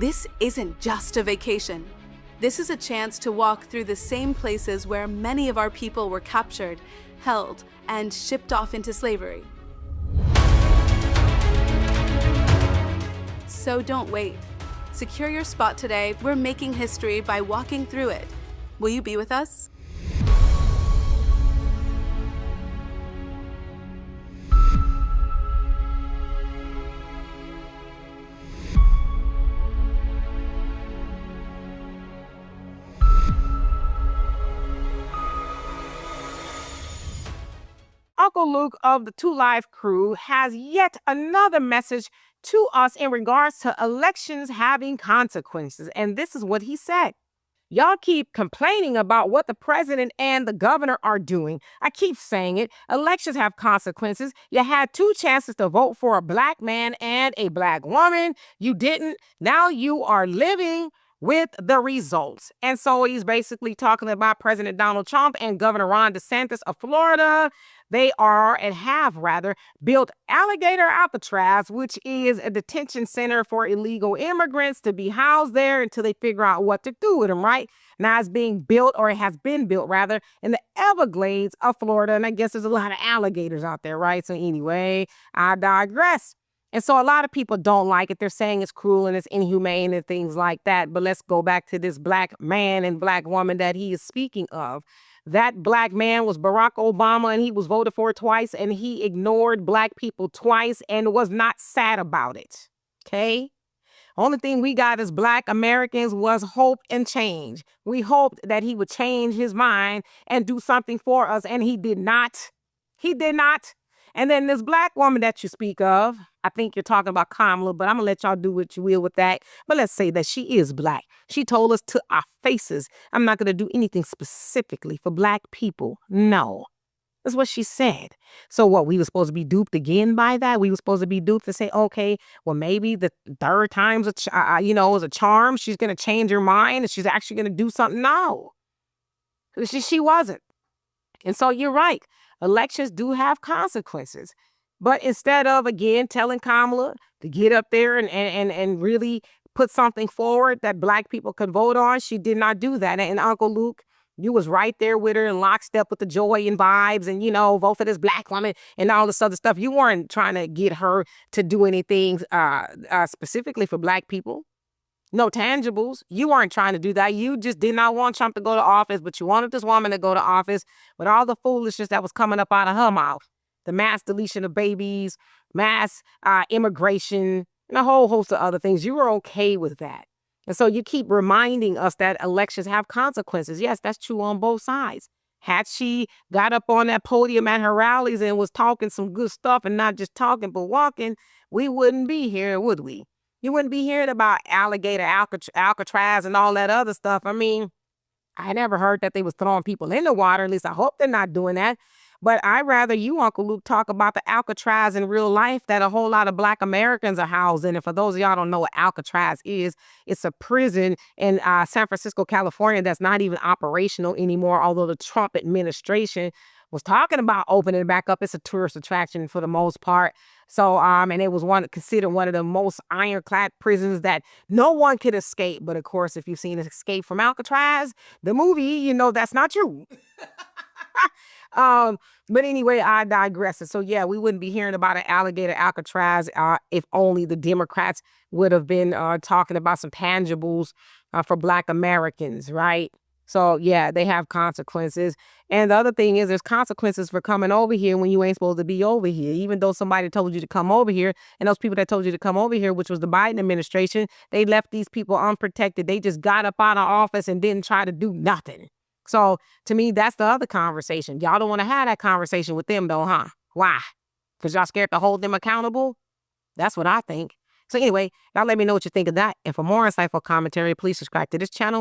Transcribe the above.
This isn't just a vacation. This is a chance to walk through the same places where many of our people were captured, held, and shipped off into slavery. So don't wait. Secure your spot today. We're making history by walking through it. Will you be with us? Uncle Luke of the 2 Live crew has yet another message to us in regards to elections having consequences. And this is what he said. Y'all keep complaining about what the president and the governor are doing. I keep saying it. Elections have consequences. You had 2 chances to vote for a black man and a black woman. You didn't. Now you are living with the results. And so he's basically talking about President Donald Trump and Governor Ron DeSantis of Florida. They are, and have rather, built Alligator Alcatraz, which is a detention center for illegal immigrants to be housed there until they figure out what to do with them, right? Now it's being built, or it has been built rather, in the Everglades of Florida. And I guess there's a lot of alligators out there, right? So anyway, I digress. And so a lot of people don't like it. They're saying it's cruel and it's inhumane and things like that. But let's go back to this black man and black woman that he is speaking of. That black man was Barack Obama, and he was voted for twice, and he ignored black people twice and was not sad about it. Okay? Only thing we got as black Americans was hope and change. We hoped that he would change his mind and do something for us, and he did not. He did not. And then this black woman that you speak of, I think you're talking about Kamala, but I'm going to let y'all do what you will with that. But let's say that she is black. She told us to our faces, I'm not going to do anything specifically for black people. No. That's what she said. So what, we were supposed to be duped again by that? We were supposed to be duped to say, okay, well, maybe the third time's is a charm. She's going to change her mind and she's actually going to do something. No. She wasn't. And so you're right. Elections do have consequences. But instead of, again, telling Kamala to get up there and really put something forward that black people could vote on, she did not do that. And Uncle Luke, you was right there with her in lockstep with the joy and vibes and, vote for this black woman and all this other stuff. You weren't trying to get her to do anything specifically for black people. No tangibles. You weren't trying to do that. You just did not want Trump to go to office, but you wanted this woman to go to office with all the foolishness that was coming up out of her mouth. The mass deletion of babies, mass immigration, and a whole host of other things. You were okay with that. And so you keep reminding us that elections have consequences. Yes, that's true on both sides. Had she got up on that podium at her rallies and was talking some good stuff and not just talking but walking, we wouldn't be here, would we? You wouldn't be hearing about Alligator Alcatraz and all that other stuff. I mean, I never heard that they was throwing people in the water. At least I hope they're not doing that. But I'd rather you, Uncle Luke, talk about the Alcatraz in real life that a whole lot of black Americans are housed in. And for those of y'all don't know what Alcatraz is, it's a prison in San Francisco, California that's not even operational anymore, although the Trump administration was talking about opening it back up. It's a tourist attraction for the most part. So, and it was considered one of the most ironclad prisons that no one could escape. But of course, if you've seen Escape from Alcatraz, the movie, you know that's not true. But anyway, I digress. And so, yeah, we wouldn't be hearing about an Alligator Alcatraz if only the Democrats would have been talking about some tangibles for black Americans, right? So, yeah, they have consequences. And the other thing is there's consequences for coming over here when you ain't supposed to be over here. Even though somebody told you to come over here, and those people that told you to come over here, which was the Biden administration, they left these people unprotected. They just got up out of office and didn't try to do nothing. So, to me, that's the other conversation. Y'all don't want to have that conversation with them, though, huh? Why? Because y'all scared to hold them accountable? That's what I think. So anyway, y'all let me know what you think of that. And for more insightful commentary, please subscribe to this channel.